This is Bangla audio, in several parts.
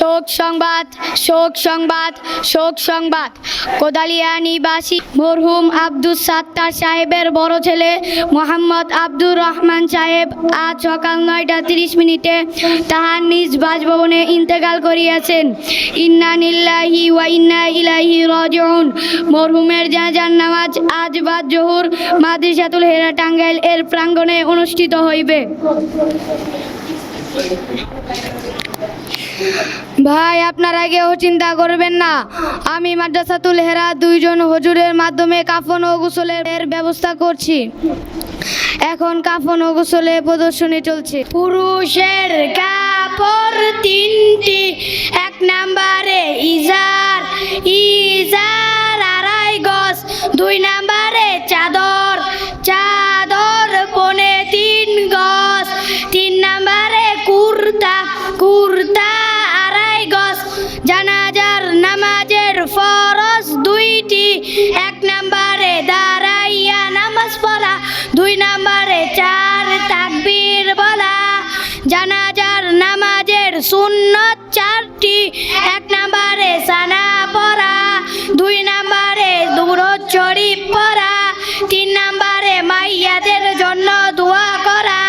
শোক সংবাদ শোক সংবাদ শোক সংবাদ কোদালিয়া নিবাসী মরহুম আব্দুস সাত্তার সাহেবের বড় ছেলে মোহাম্মদ আব্দুর রহমান সাহেব আজ সকাল 9:30 তাহার নিজ বাসভবনে ইন্তেকাল করিয়াছেন। ইন্না লিল্লাহি ওয়া ইন্না ইলাইহি রাজিউন। মরহুমের জানাজার নামাজ আজ বাদ জোহর মাদ্রাসাতুল হেরা টাঙ্গাইল এর প্রাঙ্গণে অনুষ্ঠিত হইবে। ভাই, আপনারা কেউ চিন্তা করবেন না, আমি মাদ্রাসাতুল হেরা 2 জন হুজুরের মাধ্যমে কাফন ও গোসলের ব্যবস্থা করছি। এখন কাফন ও গোসলের প্রদর্শনী চলছে। পুরুষের কাপড় 3টি, 1 নম্বরে ইজার, ইজার 2.5 গজ, 2 নম্বরে চাদর, চাদর 3.25 গজ, 3 নম্বরে কুর্তা, কুর্তা 2.5 গজ। জানাজার নামাজের ফরজ 2টি, 1 নম্বরে দাঁড়াইয়া নামাজ পড়া, 2 নম্বরে 4 তাকবীর বলা। জানাজার নামাজের সুন্নত 4টি, 1 নম্বরে সানা পড়া, 2 নম্বরে দুরূদ শরীফ পড়া, 3 নম্বরে মাইয়াদের জন্য দোয়া করা,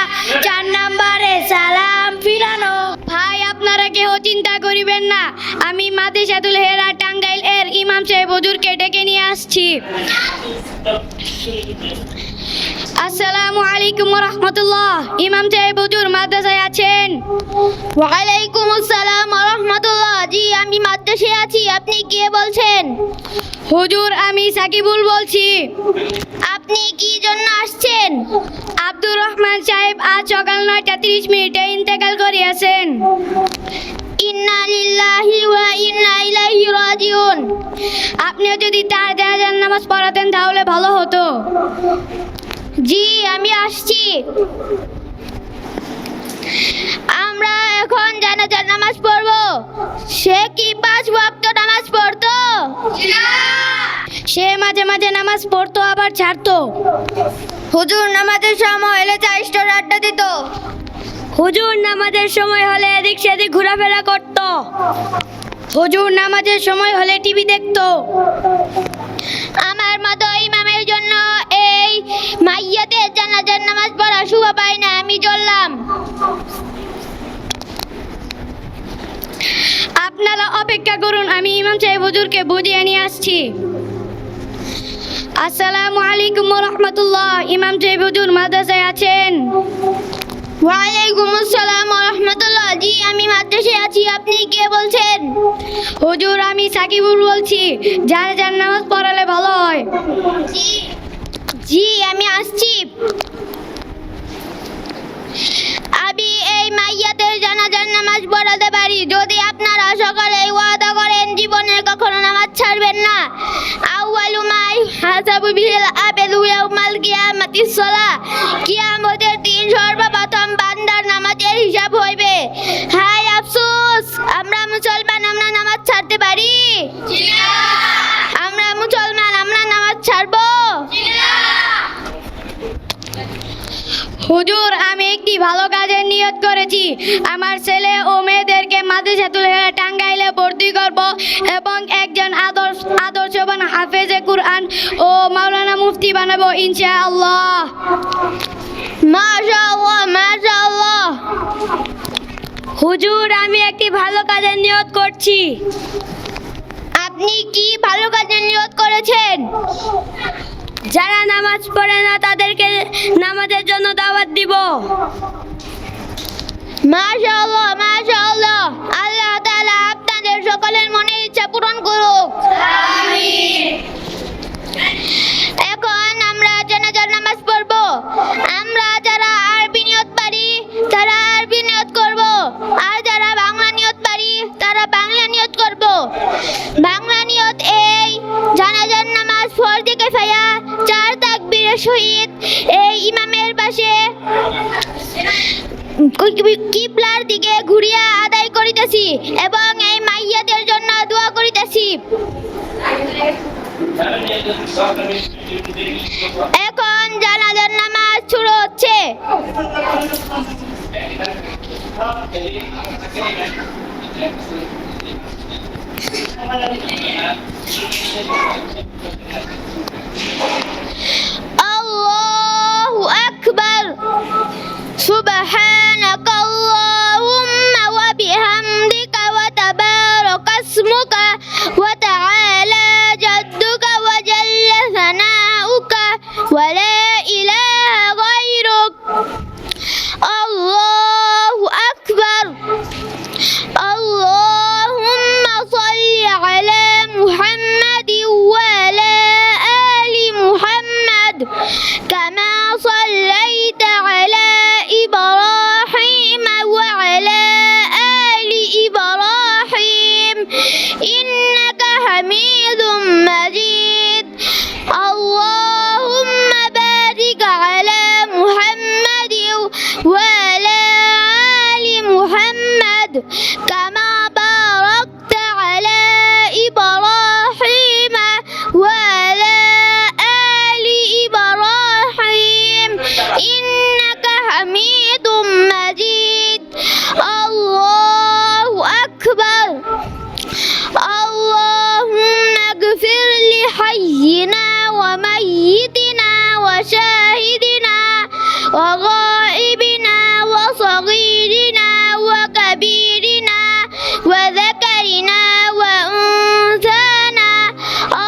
4 নম্বরে সালাম ফিরানো। ভাই, আপনারা কেউ চিন্তা করিবেন না, আমি মাদ্রাসাতুল হেরা টাঙ্গাইল এর ইমাম সাহেব হুজুরকে ডেকে নিয়ে আসছি। আসসালামু আলাইকুম ওয়া রাহমাতুল্লাহ। ইমাম সাহেব হুজুর মাদ্রাসায় আছেন? ওয়ালাইকুম আসসালাম ওয়া রাহমাতুল্লাহ। জি, আমি মাদ্রাসায় আছি। আপনি কে বলছেন? হুজুর, আমি সাকিবুল বলছি। আপনি কি জন্য আসছেন? আব্দুর রহমান সাহেব আজ সকাল 9:30 ইন্তেকাল করিয়াছেন। ইন্না লিল্লাহি ওয়া ইন্না ইলাইহি রাজিউন। আপনিও যদি তার জানাজার নামাজ পড়াতেন তাহলে ভালো হতো। জি, আমি আসছি। আমরা এখন জানাজার নামাজ পড়ব। সে কি 5 ওয়াক্ত নামাজ পড়তো? সে মাঝে মাঝে নামাজ পড়তো, আবার ছাড়তো। হুজুর নামাজের সময় হলে চা স্টোর আড্ডা দিত। হুজুর নামাজের সময় হলে এদিক সেদিক ঘোরাফেরা করত। হুজুর নামাজের সময় হলে টিভি দেখতো। আমার মতো ইমামের জন্য এই মাইয়াতের জানাজার নামাজ পড়া শুভ পাই না। আমি চললাম। আপনারা অপেক্ষা করুন, আমি ইমাম সাহেব হুজুরকে বুঝিয়ে নিয়ে আসছি। আসসালামু আলাইকুম ওয়া রাহমাতুল্লাহ। ইমাম সাহেব হুজুর মাদ্রাসায় আছেন? ওয়ালাইকুম আসসালাম ওয়া রাহমাতুল্লাহ। জি, আমি মাদ্রাসায় আছি। আপনি কে বলছেন? হুজুর, আমি সাকিবুল বলছি। জানাজার নামাজ পড়ালে ভালো হয়। জি, আমি আসছি। আমি এই মাইয়াতের জানাজার নামাজ পড়াতে পারি যদি আপনারা সকলে ওয়াদা করেন জীবনে কখনো নামাজ ছাড়বেন না। আউয়ালু মা হাসাবু বিল আবেদু ইয়াউমাল কিয়ামাতিস সালাহ। কিয়ামতের দিন সর্বপ্রথম বান্দার নামাজের হিসাব হইবে। হায় আফসোস, আমরা মুসলমান, আমরা নামাজ ছাড়তে পারি? আমরা মুসলমান, আমরা নামাজ ছাড়বো? হুজুর, আমি একটি ভালো কাজের নিয়ত করেছি। আমার ছেলে ও মেয়েদেরকে মাদ্রাসাতুল হেরা টাঙ্গাইলে ভর্তি করব এবং একজন আদর্শবান হাফেজে কুরআন ও মাওলানা মুফতি বানাবো ইনশাআল্লাহ। মাশাআল্লাহ, মাশাআল্লাহ। হুজুর, আমি একটি ভালো কাজের নিয়ত করছি। আপনি কি ভালো কাজের নিয়ত করেছেন? যারা নামাজ পড়ে না তাদেরকে নামাজের জন্য দাওয়াত দিব। মাশাআল্লাহ, মাশাআল্লাহ। আল্লাহ তাআলা আপনাদের সকলের মনের ইচ্ছা পূরণ করুক। আমিন। এখন আমরা জানাজার নামাজ পড়ব। আমরা যারা আরবি নিয়ত পারি তারা আরবি নিয়ত করব, আর যারা বাংলা নিয়ত পারি তারা বাংলা নিয়ত করব। বাংলা নিয়ত এই জানাজার নামাজ ফরজে কিফায়া 4 তাকবীরের সহিত এই ইমামের পাশে কিবলার দিকে ঘুরিয়া আদায় করিতেছি এবং এই মাইয়াদের জন্য দোয়া করিতেছি। এখন জানাজার নামাজ শুরু হচ্ছে। আল্লাহু আকবার সুবহানাকা আল্লাহুম্মা ওয়া বিহামদিকা ওয়া তাবারাকা ইসমুকা ওয়া তাআলা জাদ্দুকা ওয়া জাল্লা সানাউকা ওয়া লা ইলাহা গায়রুক আল্লাহু আকবার আল্লাহুম্মা সাল্লি আলা মুহাম্মাদিন ওয়া আলা আলি মুহাম্মাদ কামা সাল্লাইতা আলা ইব্রাহিম ওয়া আলা আলি ইব্রাহিম ইন্নাকা হামিদুম মাজিদ আল্লাহুম্মা বারিক আলা মুহাম্মাদিন ওয়া আলা আলি মুহাম্মাদ কামা বারাকতা আলা ইব্রাহিম ওয়া আলা আলি ইব্রাহিম ইন্নাকা হামিদুম মাজিদ আল্লাহু আকবার اللهم اغفر لحينا وميتنا وشاهدنا وغائبنا وصغيرنا وكبيرنا وذكرنا وأنثانا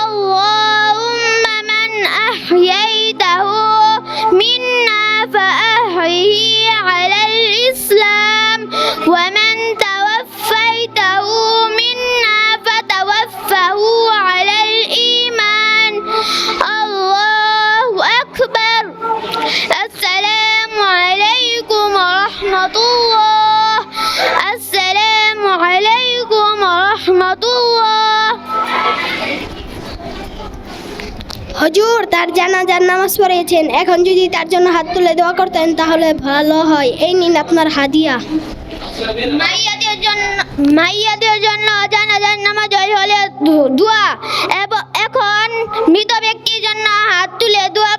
اللهم من أحييته منا فأحيه على الإسلام ومن توفيته منا فتوفه على الإيمان الله أكبر السلام عليكم ورحمة الله السلام عليكم ورحمة الله হুজুর তার জানাজার নামাজ পড়িয়েছেন, এখন যদি তার জন্য হাত তুলে দোয়া করতেন তাহলে ভালো হয়। এই নিন আপনার হাদিয়া। মাইয়াদের জন্য জানাজার নামাজ হলে দোয়া, এখন মৃত ব্যক্তির জন্য হাত তুলে দোয়া